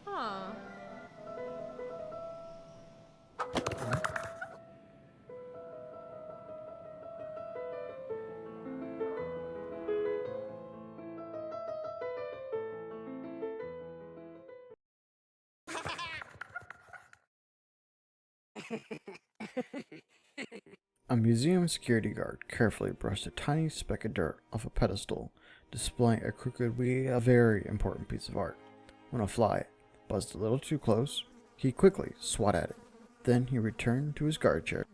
Huh. A museum security guard carefully brushed a tiny speck of dirt off a pedestal, displaying a crooked wheel, a very important piece of art. When a fly buzzed a little too close, he quickly swatted at it. Then he returned to his guard chair,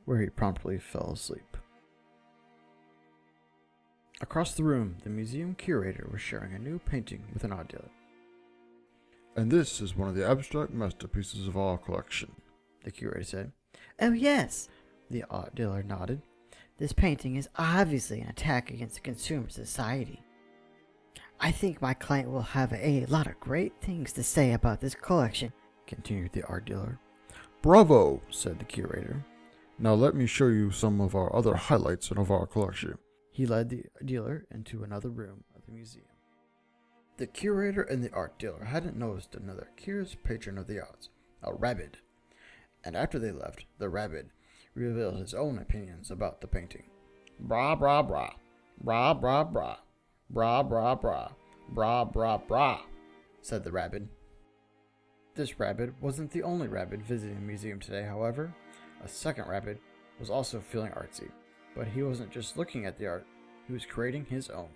where he promptly fell asleep. Across the room, the museum curator was sharing a new painting with an art dealer. And this is one of the abstract masterpieces of our collection, The curator said. Oh, yes. The art dealer nodded. This painting is obviously an attack against the consumer society. I think my client will have a lot of great things to say about this collection, Continued the art dealer. Bravo, said the curator. Now let me show you some of our other highlights of our collection. He led the dealer into another room of the museum. The curator and the art dealer hadn't noticed another curious patron of the arts, a rabbit. And after they left, the rabbit revealed his own opinions about the painting. Bra bra bra, bra bra bra, bra bra bra, bra bra bra, said the rabbit. This rabbit wasn't the only rabbit visiting the museum today, however. A second rabbit was also feeling artsy, but he wasn't just looking at the art, he was creating his own.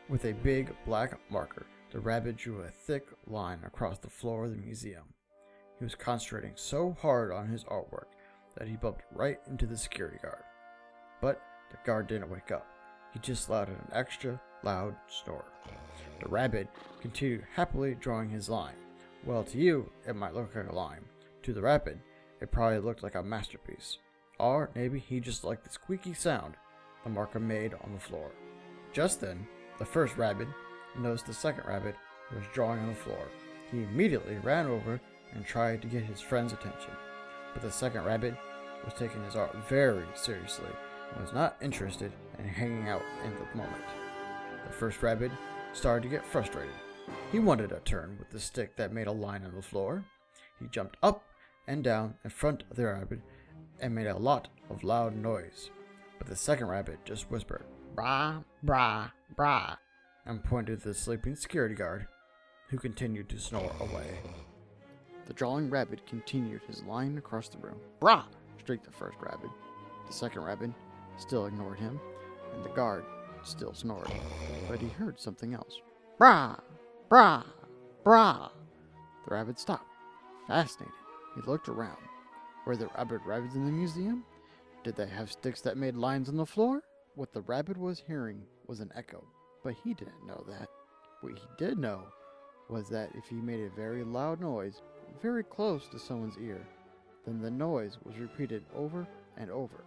With a big black marker, the rabbit drew a thick line across the floor of the museum. He was concentrating so hard on his artwork that he bumped right into the security guard. But the guard didn't wake up. He just let out an extra loud snore. The rabbit continued happily drawing his line. Well, to you, it might look like a line. To the rabbit, it probably looked like a masterpiece. Or maybe he just liked the squeaky sound the marker made on the floor. Just then, the first rabbit noticed the second rabbit was drawing on the floor. He immediately ran over and tried to get his friend's attention. But the second rabbit was taking his art very seriously and was not interested in hanging out in the moment. The first rabbit started to get frustrated. He wanted a turn with the stick that made a line on the floor. He jumped up and down in front of the rabbit and made a lot of loud noise. But the second rabbit just whispered, "Brah, brah, brah," and pointed to the sleeping security guard, who continued to snore away. The drawing rabbit continued his line across the room. "Brah!" shrieked the first rabbit. The second rabbit still ignored him, and the guard still snored. But he heard something else. "Brah! Brah! Brah!" The rabbit stopped, fascinated. He looked around. Were there other rabbits in the museum? Did they have sticks that made lines on the floor? What the rabbit was hearing was an echo, but he didn't know that. What he did know was that if he made a very loud noise, very close to someone's ear, then the noise was repeated over and over.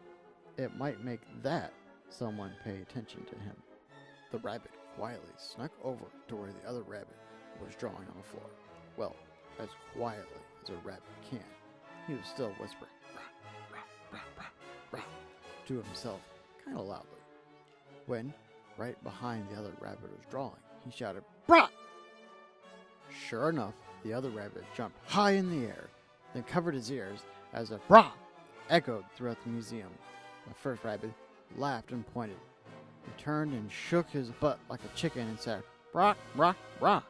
It might make that someone pay attention to him. The rabbit quietly snuck over to where the other rabbit was drawing on the floor. Well, as quietly as a rabbit can. He was still whispering, "Rah, rah, rah, rah, rah," to himself, kind of loudly. When, right behind the other rabbit was drawing, he shouted, "Brah!" Sure enough, the other rabbit jumped high in the air, then covered his ears as a "brah" echoed throughout the museum. The first rabbit laughed and pointed. He turned and shook his butt like a chicken and said, "Brah, brah, brah."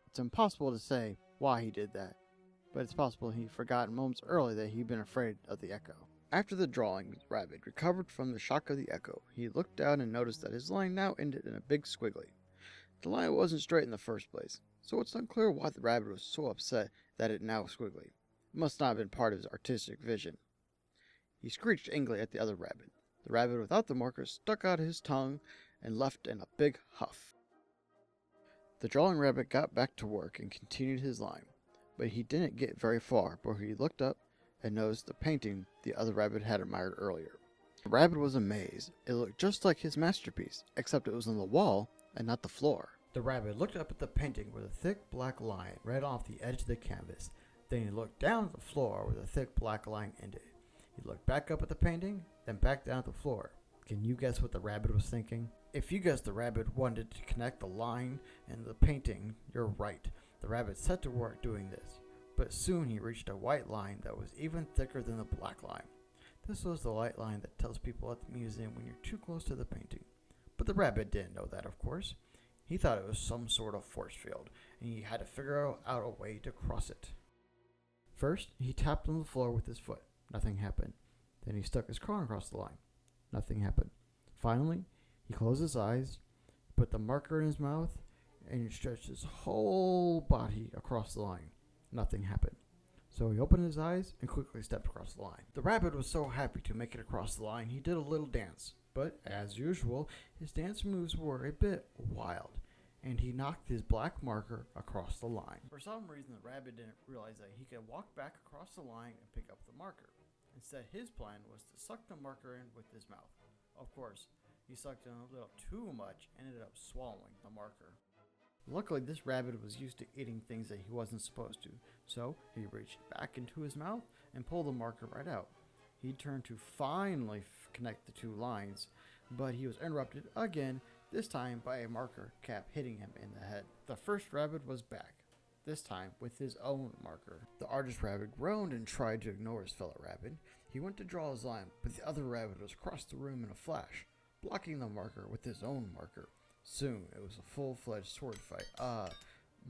It's impossible to say why he did that, but it's possible he forgot moments earlier that he'd been afraid of the echo. After the drawing rabbit recovered from the shock of the echo, he looked down and noticed that his line now ended in a big squiggly. The line wasn't straight in the first place, so it's unclear why the rabbit was so upset that it now squiggly. It must not have been part of his artistic vision. He screeched angrily at the other rabbit. The rabbit without the marker stuck out his tongue and left in a big huff. The drawing rabbit got back to work and continued his line, but he didn't get very far before he looked up and noticed the painting the other rabbit had admired earlier. The rabbit was amazed. It looked just like his masterpiece, except it was on the wall and not the floor. The rabbit looked up at the painting where the thick black line ran off the edge of the canvas. Then he looked down at the floor where the thick black line ended. He looked back up at the painting, then back down at the floor. Can you guess what the rabbit was thinking? If you guessed the rabbit wanted to connect the line and the painting, you're right. The rabbit set to work doing this. But soon he reached a white line that was even thicker than the black line. This was the light line that tells people at the museum when you're too close to the painting. But the rabbit didn't know that, of course. He thought it was some sort of force field, and he had to figure out a way to cross it. First, he tapped on the floor with his foot. Nothing happened. Then he stuck his crown across the line. Nothing happened. Finally, he closed his eyes, put the marker in his mouth, and he stretched his whole body across the line. Nothing happened. So he opened his eyes and quickly stepped across the line. The rabbit was so happy to make it across the line, he did a little dance. But, as usual, his dance moves were a bit wild, and he knocked his black marker across the line. For some reason, the rabbit didn't realize that he could walk back across the line and pick up the marker. Instead, his plan was to suck the marker in with his mouth. Of course, he sucked in a little too much and ended up swallowing the marker. Luckily, this rabbit was used to eating things that he wasn't supposed to, so he reached back into his mouth and pulled the marker right out. He turned to finally connect the two lines, but he was interrupted again, this time by a marker cap hitting him in the head. The first rabbit was back, this time with his own marker. The artist rabbit groaned and tried to ignore his fellow rabbit. He went to draw his line, but the other rabbit was across the room in a flash, blocking the marker with his own marker. Soon, it was a full-fledged sword fight.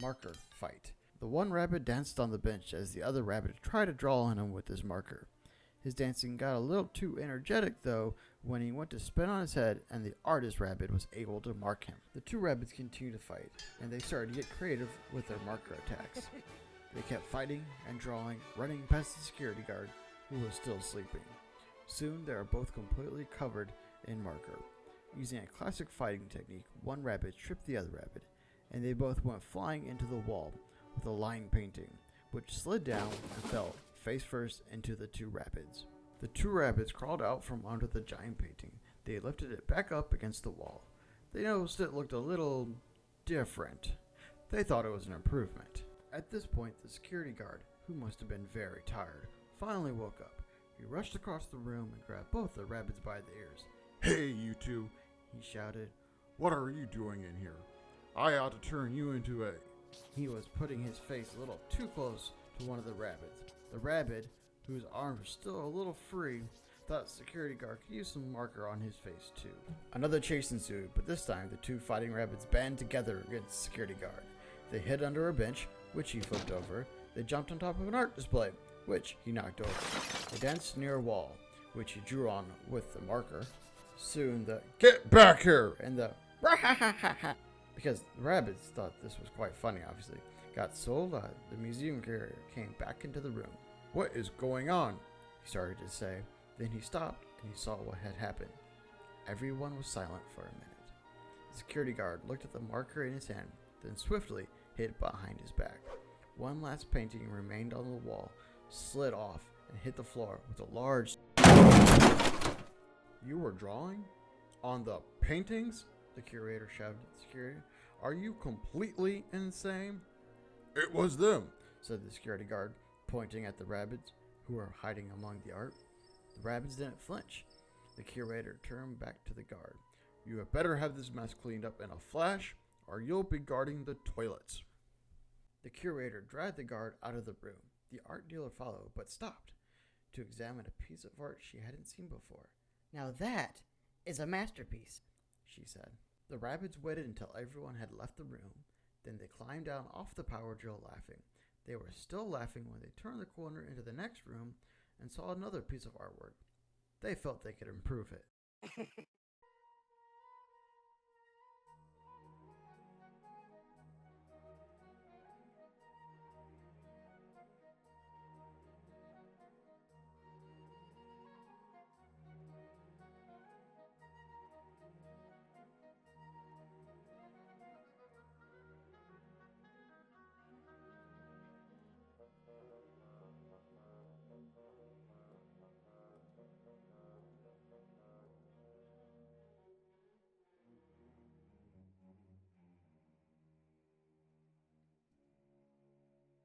Marker fight. The one rabbit danced on the bench as the other rabbit tried to draw on him with his marker. His dancing got a little too energetic, though, when he went to spin on his head, and the artist rabbit was able to mark him. The two rabbits continued to fight, and they started to get creative with their marker attacks. They kept fighting and drawing, running past the security guard, who was still sleeping. Soon, they were both completely covered in marker. Using a classic fighting technique, one rabbit tripped the other rabbit, and they both went flying into the wall with a line painting, which slid down and fell face first into the two rabbits. The two rabbits crawled out from under the giant painting. They lifted it back up against the wall. They noticed it looked a little different. They thought it was an improvement. At this point, the security guard, who must have been very tired, finally woke up. He rushed across the room and grabbed both the rabbits by the ears. Hey, you two, He shouted. what are you doing in here? I ought to turn you into a... He was putting his face a little too close to one of the rabbits. The rabbit, whose arms were still a little free, thought the security guard could use some marker on his face too. Another chase ensued, but this time the two fighting rabbits band together against the security guard. They hid under a bench, which he flipped over. They jumped on top of an art display, which he knocked over. They danced near a wall, which he drew on with the marker. Soon the Get back here! and the because the rabbits thought this was quite funny, obviously, got so loud the museum curator came back into the room. What is going on? He started to say. Then he stopped and he saw what had happened. Everyone was silent for a minute. The security guard looked at the marker in his hand, then swiftly hid behind his back. One last painting remained on the wall, slid off, and hit the floor with a large... You were drawing? On the paintings? The curator shouted at the security. Are you completely insane? It was them, Said the security guard, pointing at the rabbits, who were hiding among the art. The rabbits didn't flinch. The curator turned back to the guard. You had better have this mess cleaned up in a flash, or you'll be guarding the toilets. The curator dragged the guard out of the room. The art dealer followed, but stopped to examine a piece of art she hadn't seen before. Now that is a masterpiece, she said. The rabbits waited until everyone had left the room. Then they climbed down off the power drill laughing. They were still laughing when they turned the corner into the next room and saw another piece of artwork. They felt they could improve it.